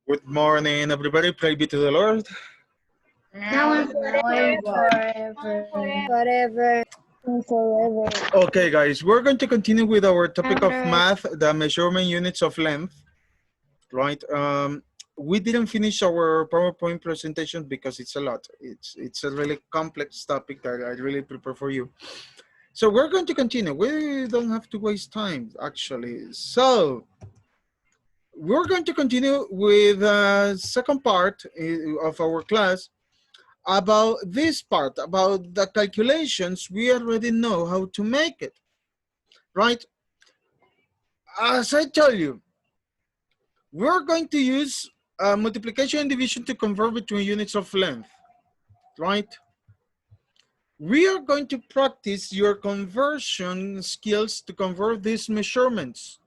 Good morning, everybody. Praise be to the Lord. Now and forever. Okay, guys, we're going to continue with our topic of math, the measurement units of length, right? We didn't finish our PowerPoint presentation because it's a lot. It's a really complex topic that I really prepare for you. So we're going to continue. We don't have to waste time, actually. So we're going to continue with the second part of our class about this part, about the calculations. We already know how to make it, right? As I tell you, we're going to use multiplication and division to convert between units of length, right? We are going to practice your conversion skills to convert these measurements.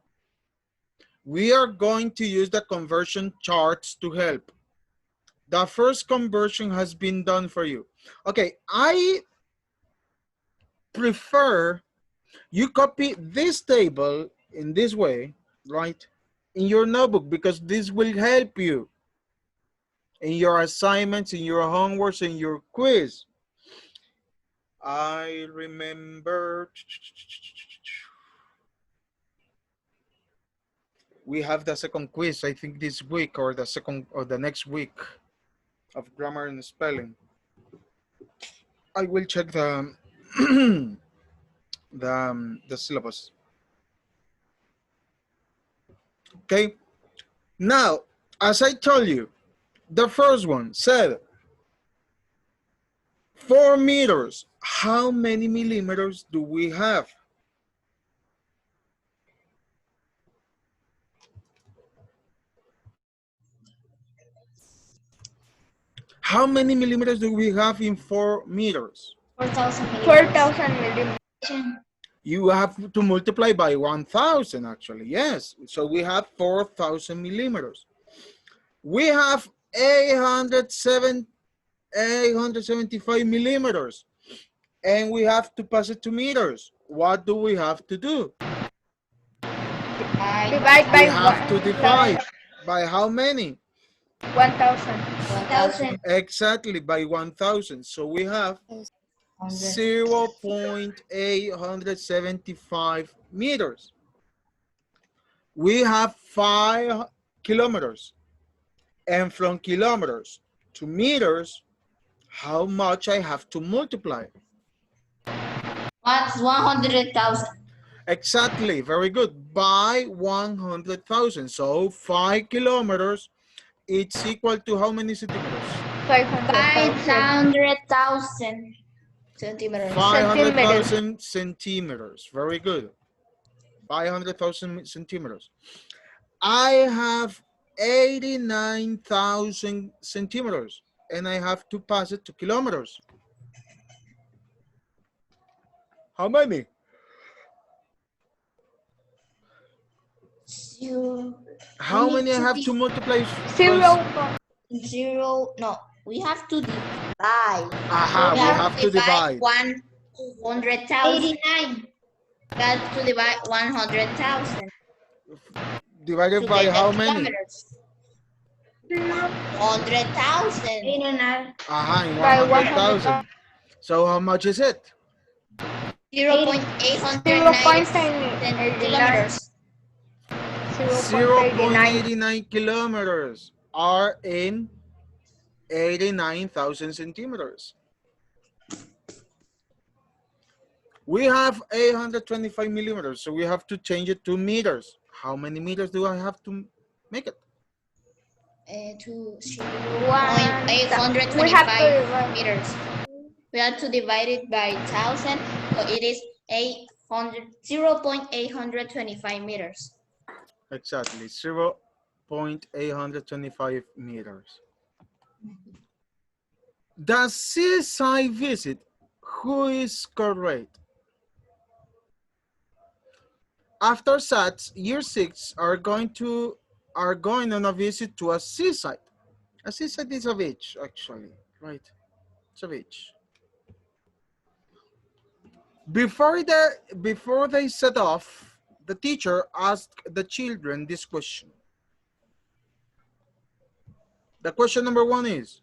We are going to use the conversion charts to help. The first conversion has been done for you. Okay, I prefer you copy this table in this way, right, in your notebook, because this will help you in your assignments, in your homeworks, in your quiz. I remember we have the second quiz, I think this week or the next week of grammar and spelling. I will check the the syllabus. Okay, now as I told you, the first one said 4 meters. How many millimeters do we have? How many millimeters do we have in 4 meters? 4,000 millimeters. You have to multiply by 1,000 actually, yes. So we have 4,000 millimeters. We have 875 millimeters. And we have to pass it to meters. What do we have to do? Divide by We have to divide. By how many? 1,000. Exactly, by 1,000. So we have 0.875 meters. We have 5 kilometers. And from kilometers to meters, how much I have to multiply? What's 100,000? Exactly, very good. By 100,000. So 5 kilometers, it's equal to how many centimeters? 500,000 centimeters. 500,000 centimeters. Very good. 500,000 centimeters. I have 89,000 centimeters and I have to pass it to kilometers. How many? How many I have to multiply? Zero. No, we have to divide. Aha, we have to divide. 100,000. 89. We have to divide 100,000. Divided by how many? 100,000. Aha, in 100,000. So how much is it? 0.809 kilometers. 0.89 kilometers are in 89,000 centimeters. We have 825 millimeters, so we have to change it to meters. How many meters do I have to make it? To 0.825 meters. We have to divide it by 1,000, so it is 0.825 meters. Exactly, 0.825 meters. The seaside visit, who is correct? After SATs, year 6 are going on a visit to a seaside. A seaside is a beach, actually, right? It's a beach. Before they set off, the teacher asked the children this question. The question number 1 is,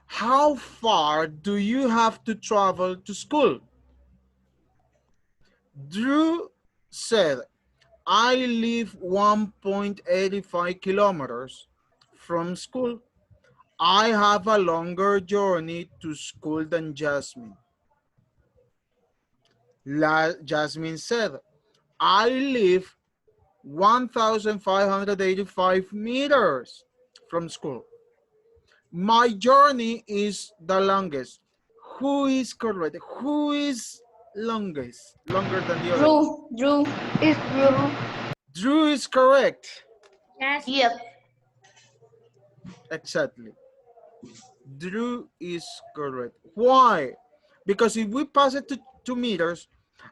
how far do you have to travel to school? Drew said, I live 1.85 kilometers from school. I have a longer journey to school than Jasmine. Jasmine said, I live 1,585 meters from school. My journey is the longest. Who is correct? Who is longest? Longer than the other one? Drew. It's Drew. Drew is correct. Yep. Exactly. Drew is correct. Why? Because if we pass it to 2 meters,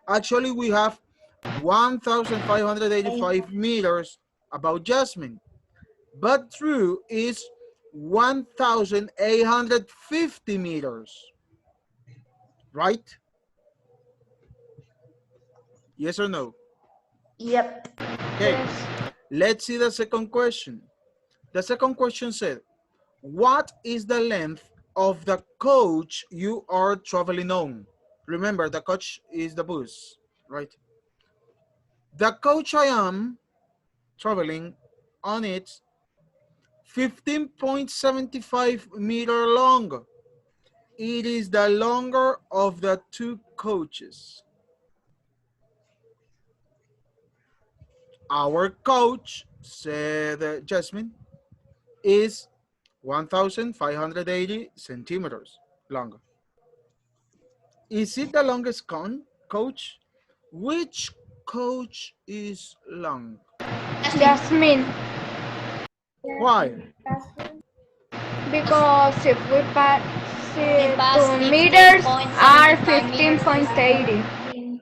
actually we have 1,585 meters about Jasmine. But Drew is 1,850 meters. Right? Yes or no? Yep. Okay, Yes. let's see the second question. The second question said, what is the length of the coach you are traveling on? Remember, the coach is the bus, right? The coach I am traveling on it 15.75 meter long. It is the longer of the 2 coaches. Our coach, said Jasmine, is 1,580 centimeters long. Is it the longest coach? Which coach is long? Jasmine. Why? Because if we pass We it, pass 2 meters are 15.75 15.80.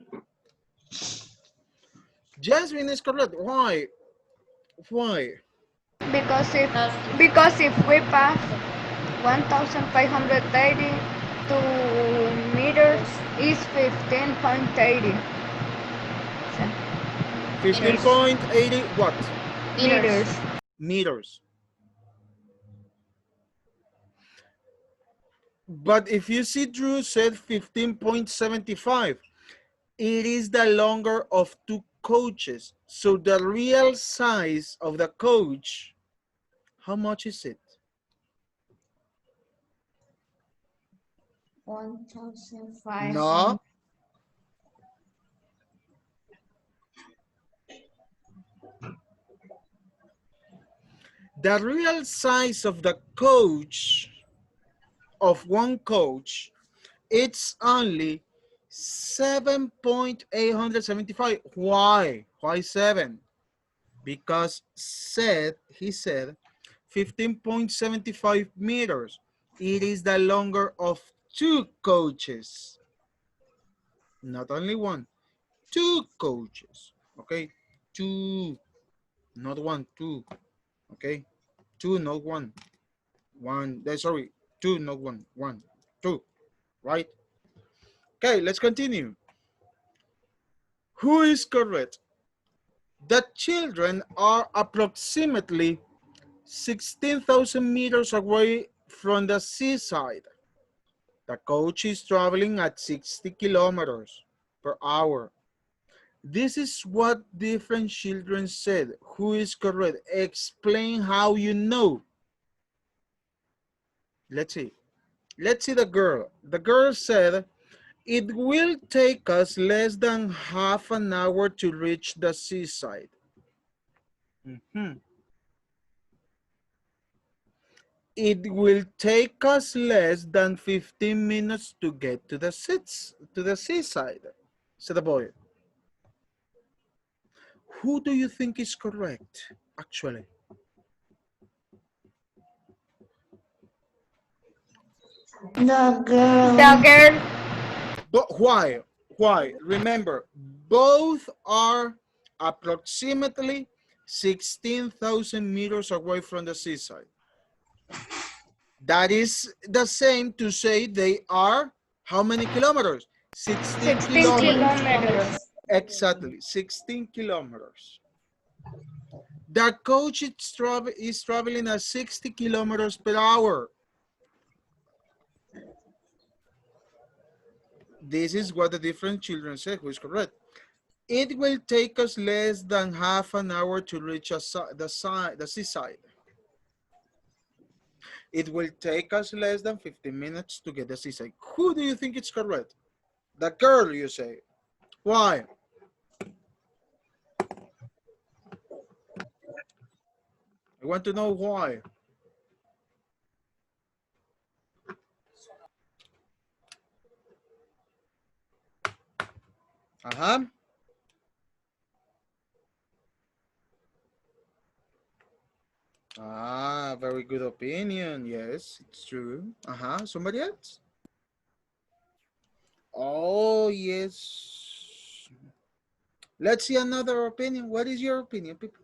Jasmine is correct. Why? Why? Because if we pass 1,580 meters is 15.80 15.80 what? meters. Meters. But if you see Drew said 15.75, it is the longer of 2 coaches. So the real size of the coach, how much is it? 1,500. No. The real size of the coach, of one coach, it's only 7.875. Why? Why 7? Because he said 15.75 meters. It is the longer of 2 coaches. Not only one, 2 coaches. Okay, 2, not 1, 2. Okay, 2, not 1. 1, sorry, 2, not 1. 1, 2, right? Okay, let's continue. Who is correct? The children are approximately 16,000 meters away from the seaside. The coach is traveling at 60 kilometers per hour. This is what different children said. Who is correct? Explain how you know. Let's see. Let's see the girl. The girl said, it will take us less than half an hour to reach the seaside. It will take us less than 15 minutes to get to the seaside, said the boy. Who do you think is correct, actually? The girl. The girl. But why? Why? Remember, both are approximately 16,000 meters away from the seaside. That is the same to say they are how many kilometers? 16 kilometers. kilometers. Exactly, 16 kilometers. The coach is traveling at 60 kilometers per hour. This is what the different children say, who is correct. It will take us less than half an hour to reach the seaside. It will take us less than 15 minutes to get the seaside. Who do you think is correct? The girl, you say. Why? I want to know why. Uh-huh. Ah, very good opinion. Yes, it's true. Uh-huh. Somebody else? Oh, yes. Let's see another opinion. What is your opinion, people?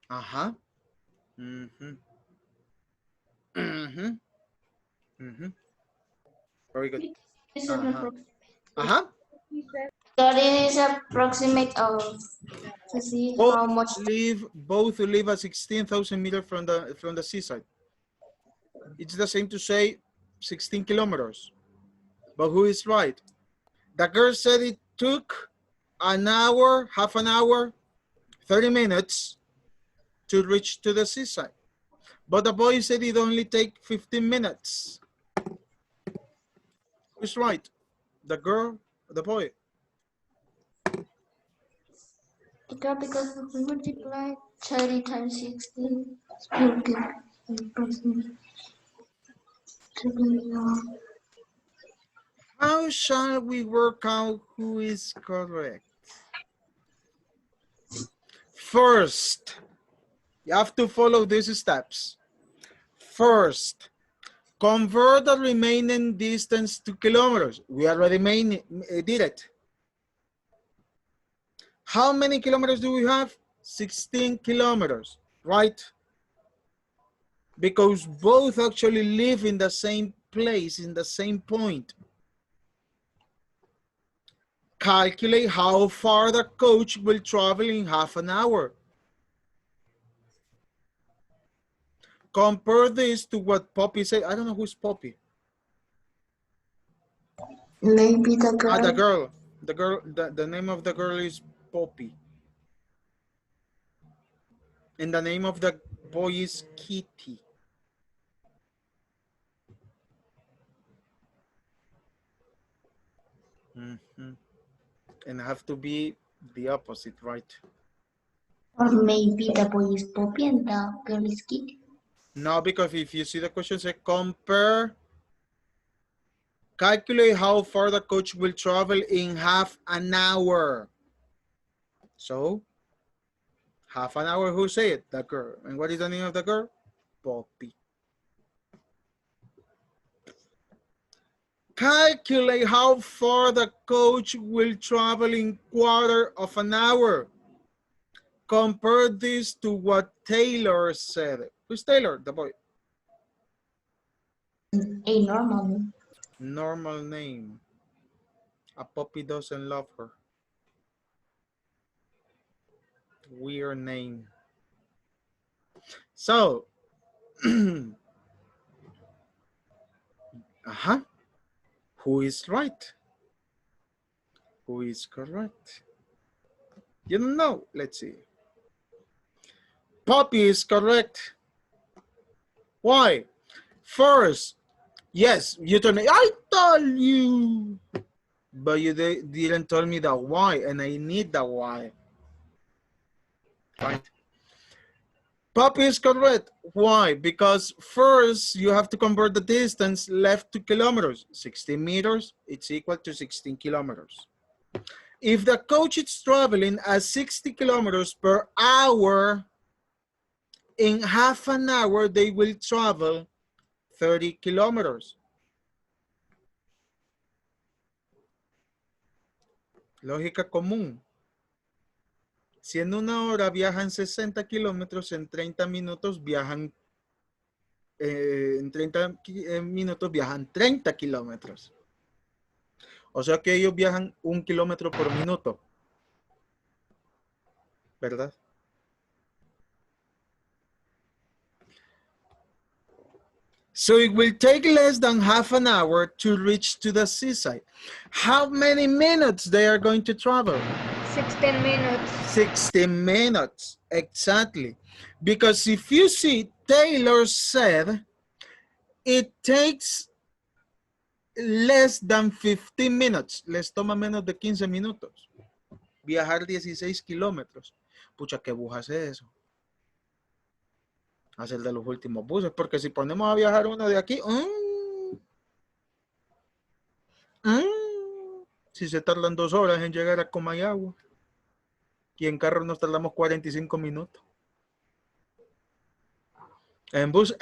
Uh-huh. Mm-hmm. Mm-hmm. Mm-hmm. Very good. Uh-huh. Uh-huh. So this is approximate of to see how much. Both live at 16,000 meters from the seaside. It's the same to say 16 kilometers. But who is right? The girl said it took an hour, half an hour, 30 minutes to reach to the seaside. But the boy said it only take 15 minutes. Who's right? The girl or the boy? Because if we multiply 30 times 16, we'll get approximately. How shall we work out who is correct? First, you have to follow these steps. First, convert the remaining distance to kilometers. We already did it. How many kilometers do we have? 16 kilometers, right? Because both actually live in the same place, in the same point. Calculate how far the coach will travel in half an hour. Compare this to what Poppy said. I don't know who's Poppy. Maybe the girl. Ah, the girl. The name of the girl is Poppy. And the name of the boy is Kitty. Mm-hmm. And have to be the opposite, right? Or maybe the boy is Poppy and the girl is Kitty. No, because if you see the question say calculate how far the coach will travel in half an hour. So, half an hour, who say it? The girl. And what is the name of the girl? Poppy. Calculate how far the coach will travel in quarter of an hour. Compare this to what Taylor said. Who's Taylor? The boy. A normal name. Normal name. A puppy doesn't love her. Weird name. So, who is right? Who is correct? You don't know. Let's see. Poppy is correct. Why? First, yes, you told me, I told you. But you didn't tell me the why, and I need the why. Right? Poppy is correct. Why? Because first, you have to convert the distance left to kilometers. 16 meters, it's equal to 16 kilometers. If the coach is traveling at 60 kilometers per hour, in half an hour, they will travel 30 kilometers. Lógica común. Si en una hora viajan 60 kilómetros, en 30 minutos viajan, en 30 minutos viajan 30 kilómetros. O sea que ellos viajan 1 kilómetro por minuto. ¿verdad? So it will take less than half an hour to reach to the seaside. How many minutes they are going to travel? 16 minutes. 16 minutes, exactly. Because if you see, Taylor said it takes less than 15 minutes. Les toma menos de 15 minutos. Viajar 16 kilómetros. Pucha, ¿qué bus hace eso? Hacer de los últimos buses, porque si ponemos a viajar uno de aquí, si se tardan 2 horas en llegar a Comayagua, y en carro nos tardamos 45 minutos. En bus,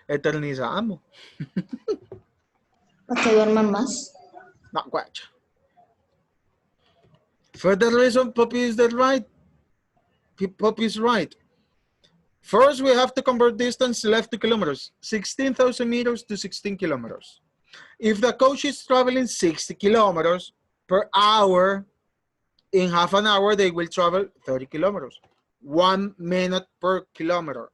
eternizamos. Para que duerman más. No, guacha. For that reason, Poppy is right. Poppy is right. First, we have to convert distance left to kilometers. 16,000 meters to 16 kilometers. If the coach is traveling 60 kilometers per hour, in half an hour, they will travel 30 kilometers. 1 minute per kilometer,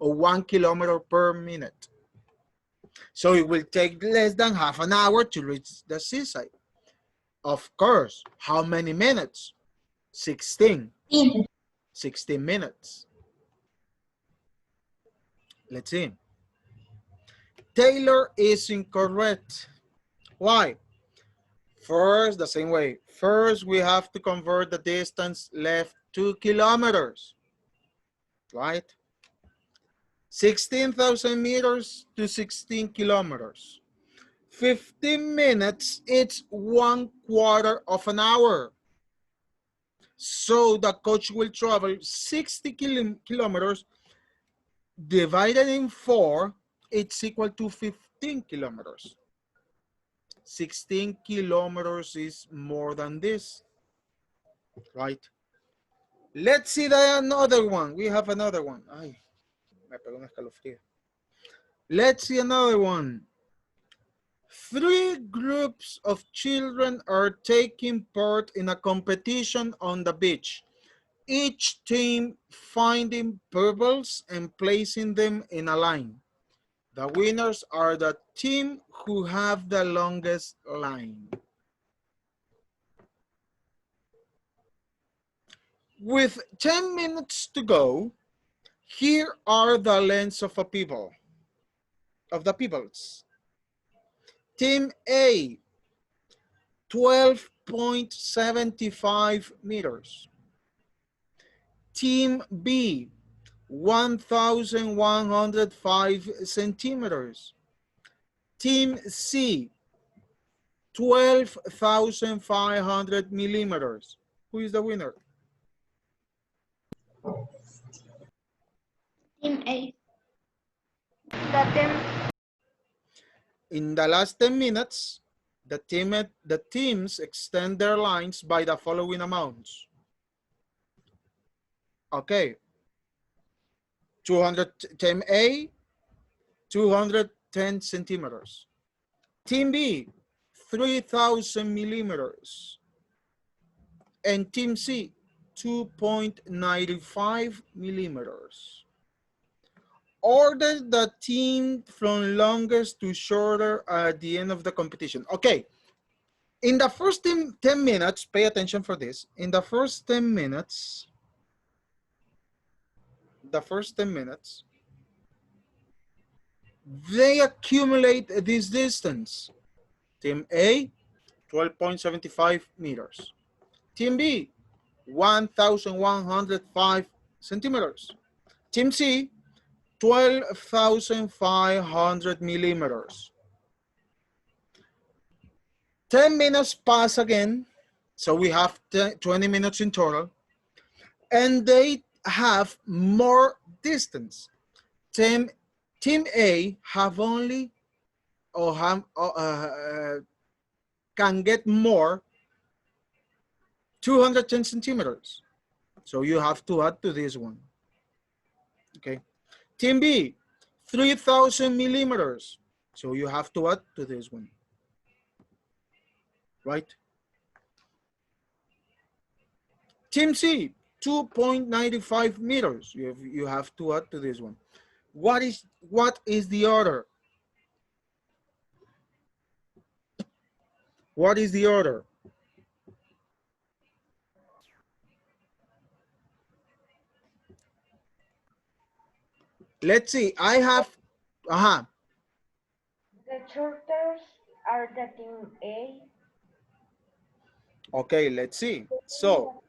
or 1 kilometer per minute. So it will take less than half an hour to reach the seaside. Of course, how many minutes? 16. 16 minutes. Let's see. Taylor is incorrect. Why? First, the same way. First, we have to convert the distance left 2 kilometers, right? 16,000 meters to 16 kilometers. 15 minutes, it's 1/4 of an hour. So the coach will travel 60 kilometers divided in 4, it's equal to 15 kilometers. 16 kilometers is more than this, right? Let's see another one. We have another one. Ay, me pegó un escalofrío. Let's see another one. 3 groups of children are taking part in a competition on the beach. Each team finding pebbles and placing them in a line. The winners are the team who have the longest line. With 10 minutes to go, here are the lengths of the pebbles. Team A, 12.75 meters. Team B, 1,105 centimeters. Team C, 12,500 millimeters. Who is the winner? Team A. In the last 10 minutes, the teams extend their lines by the following amounts. Okay. 200, team A, 210 centimeters. Team B, 3,000 millimeters. And Team C, 2.95 millimeters. Order the team from longest to shorter at the end of the competition. Okay. In the first 10 minutes, pay attention for this. In the first 10 minutes, they accumulate this distance. Team A, 12.75 meters. Team B, 1,105 centimeters. Team C, 12,500 millimeters. 10 minutes pass again, so we have 20 minutes in total, and they have more distance. Team A have only, or have, can get more, 210 centimeters. So you have to add to this one. Okay. Team B, 3,000 millimeters. So you have to add to this one. Right? Team C, 2.95 meters. You have to add to this one. What is the order? What is the order? Let's see. I have, The shorters are the team A. Okay, let's see. So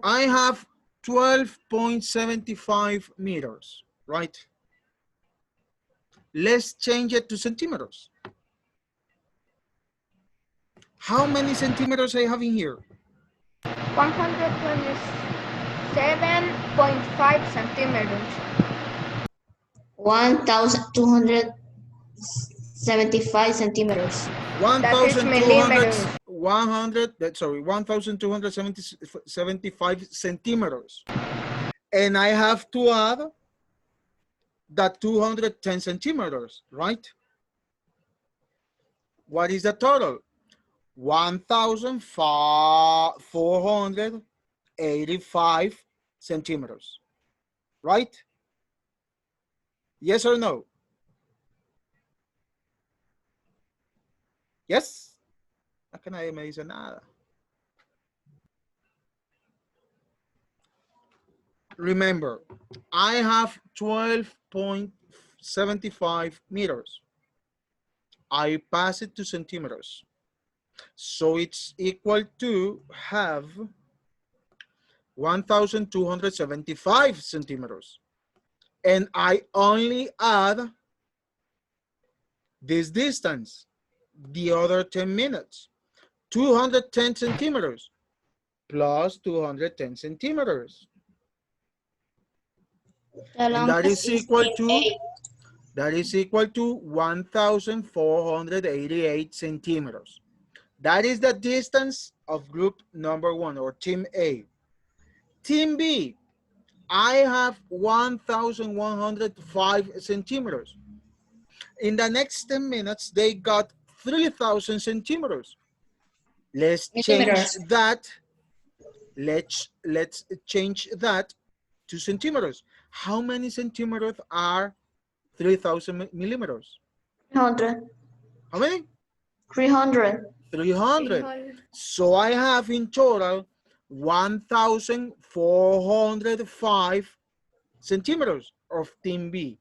I have 12.75 meters, right? Let's change it to centimeters. How many centimeters I have in here? 127.5 centimeters. 1,275 centimeters. That is millimeters. 1,275 centimeters. And I have to add that 210 centimeters, right? What is the total? 1,485 centimeters, right? Yes or no? Yes? Acá nadie me dice nada. Remember, I have 12.75 meters. I pass it to centimeters. So it's equal to have 1,275 centimeters. And I only add this distance, the other 10 minutes, 210 centimeters plus 210 centimeters. And that is equal to 1,488 centimeters. That is the distance of group number 1 or team A. Team B, I have 1,105 centimeters. In the next 10 minutes, they got 3,000 centimeters. Let's change that. Let's change that to centimeters. How many centimeters are 3,000 millimeters? 300. How many? 300. 300. So I have in total 1,405 centimeters of team B.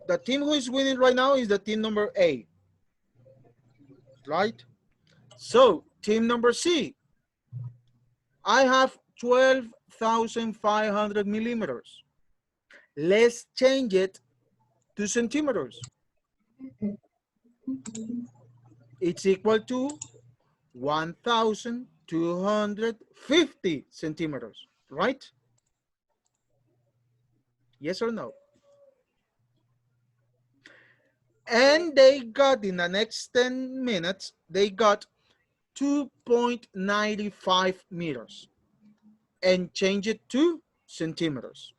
The team who is winning right now is the team number A, right? So team number C, I have 12,500 millimeters. Let's change it to centimeters. It's equal to 1,250 centimeters, right? Yes or no? And they got, in the next 10 minutes, they got 2.95 meters and change it to centimeters.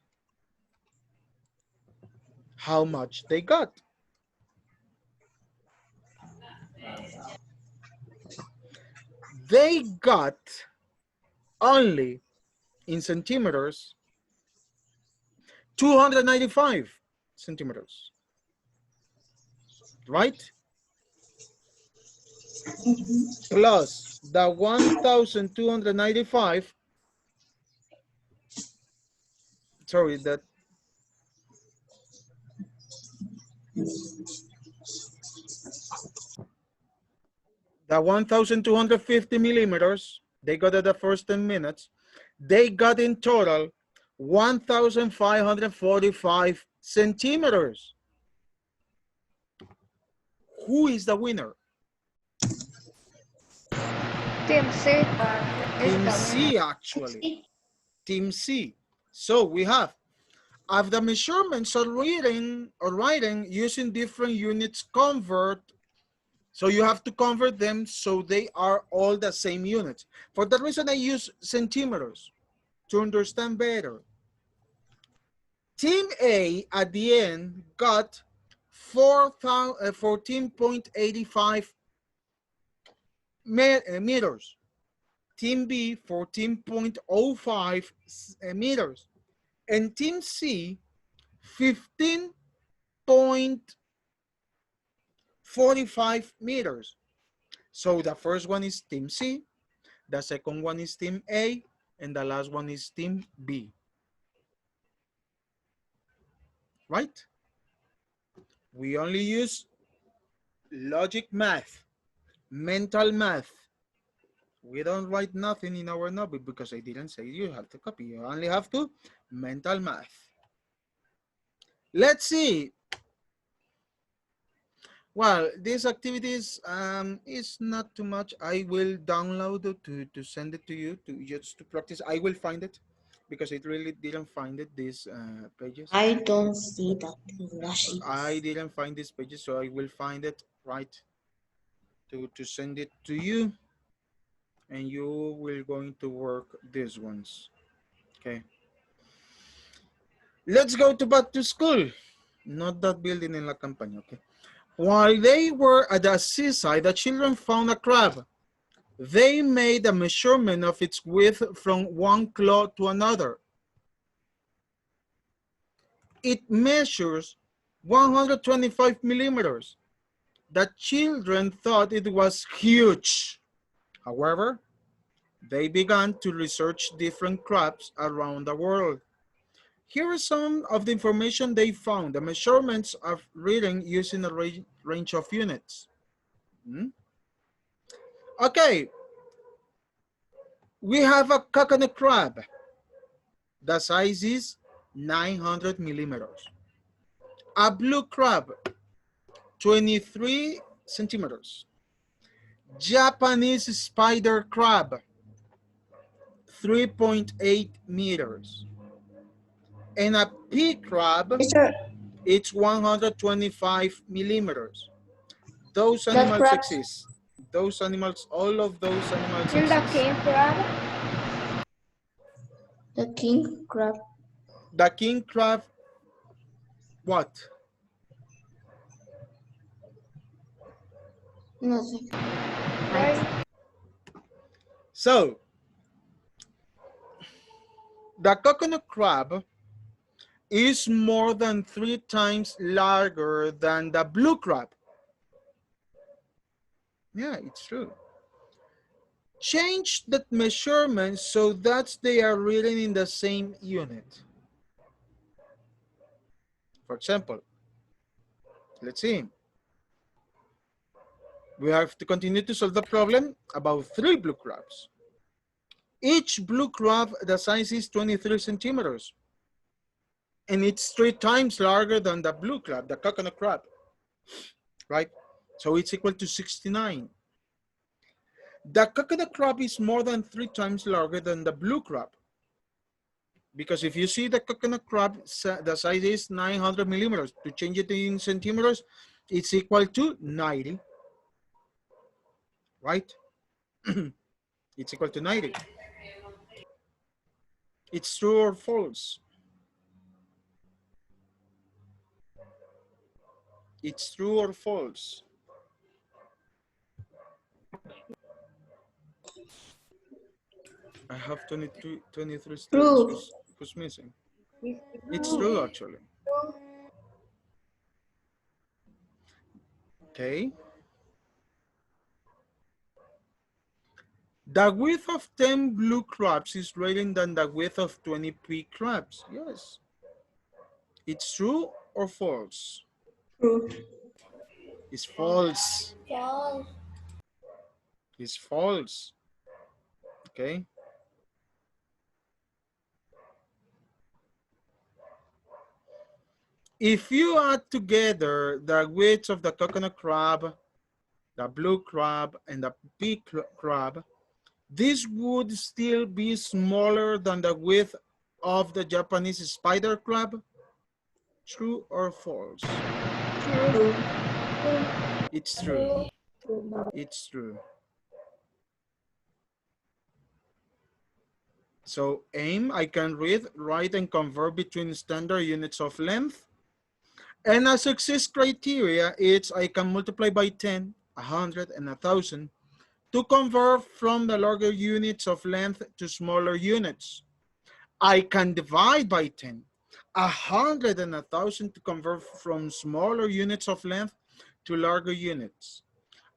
How much they got? They got only in centimeters 295 centimeters, right? Plus the 1,295, sorry, that the 1,250 millimeters, they got at the first 10 minutes, they got in total 1,545 centimeters. Who is the winner? Team C. Team C, actually. Team C. So we have, of the measurements or writing using different units convert. So you have to convert them so they are all the same units. For that reason, I use centimeters to understand better. Team A at the end got 14.85 meters. Team B 14.05 meters, and Team C 15.45 meters. So the first one is Team C, the second one is Team A, and the last one is Team B. Right? We only use logic math, mental math. We don't write nothing in our notebook because I didn't say you have to copy. You only have to mental math. Let's see. Well, these activities is not too much. I will download it to send it to you to just to practice. I will find it because it really didn't find it, these pages. I don't see that. I didn't find these pages, so I will find it right to send it to you, and you will going to work these ones. Okay. Let's go back to school. Not that building in La Campaña, okay. While they were at the seaside, the children found a crab. They made a measurement of its width from one claw to another. It measures 125 millimeters. The children thought it was huge. However, they began to research different crabs around the world. Here is some of the information they found. The measurements are reading using a range of units. Okay, we have a coconut crab. The size is 900 millimeters. A blue crab, 23 centimeters. Japanese spider crab, 3.8 meters. And a pea crab, it's 125 millimeters. Those animals exist. Those animals, all of those animals And the exist. king crab? The king crab. The king crab, what? Nothing. Right. So, the coconut crab is more than 3 times larger than the blue crab. Yeah, it's true. Change that measurement so that they are reading in the same unit. For example, let's see. We have to continue to solve the problem about 3 blue crabs. Each blue crab, the size is 23 centimeters. And it's 3 times larger than the blue crab, the coconut crab, right? So it's equal to 69. The coconut crab is more than 3 times larger than the blue crab. Because if you see the coconut crab, the size is 900 millimeters. To change it in centimeters, it's equal to 90, right? It's equal to 90. It's true or false? It's true or false? I have 23 students. Who's missing? It's true, actually. Okay. The width of 10 blue crabs is greater than the width of 20 pea crabs. Yes. It's true or false? True. It's false. False. It's false. Okay. If you add together the width of the coconut crab, the blue crab, and the pea crab, this would still be smaller than the width of the Japanese spider crab. True or false? True. It's true. It's true. So aim, I can read, write, and convert between standard units of length. And a success criteria, it's I can multiply by 10, 100, and 1,000 to convert from the larger units of length to smaller units. I can divide by 10. 100 and 1,000 to convert from smaller units of length to larger units.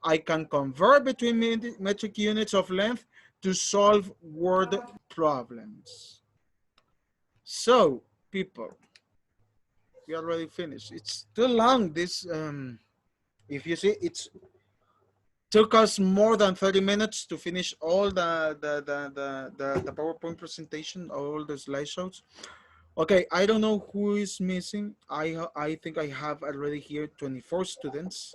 I can convert between metric units of length to solve word problems. So, people, we already finished. It's too long. This, if you see, it's took us more than 30 minutes to finish all the PowerPoint presentation, all the slideshows. Okay, I don't know who is missing. I think I have already here 24 students.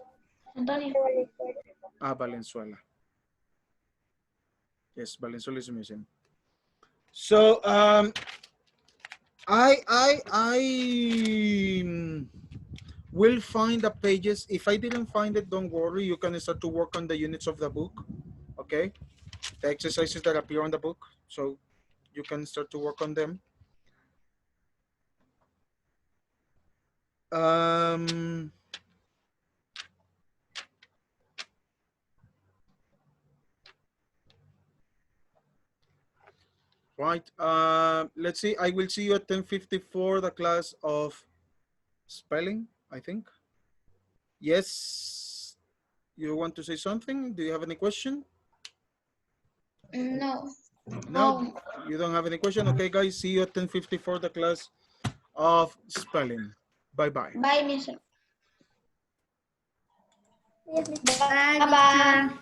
Valenzuela. Yes, Valenzuela is missing. So I will find the pages. If I didn't find it, don't worry. You can start to work on the units of the book. Okay, the exercises that appear on the book. So you can start to work on them. Right. Let's see. I will see you at 10:54, the class of spelling, I think. Yes. You want to say something? Do you have any question? No. No, you don't have any question. Okay, guys. See you at 10:54, the class of spelling. Bye-bye. Bye, Mister. Bye, Bye-bye. teacher.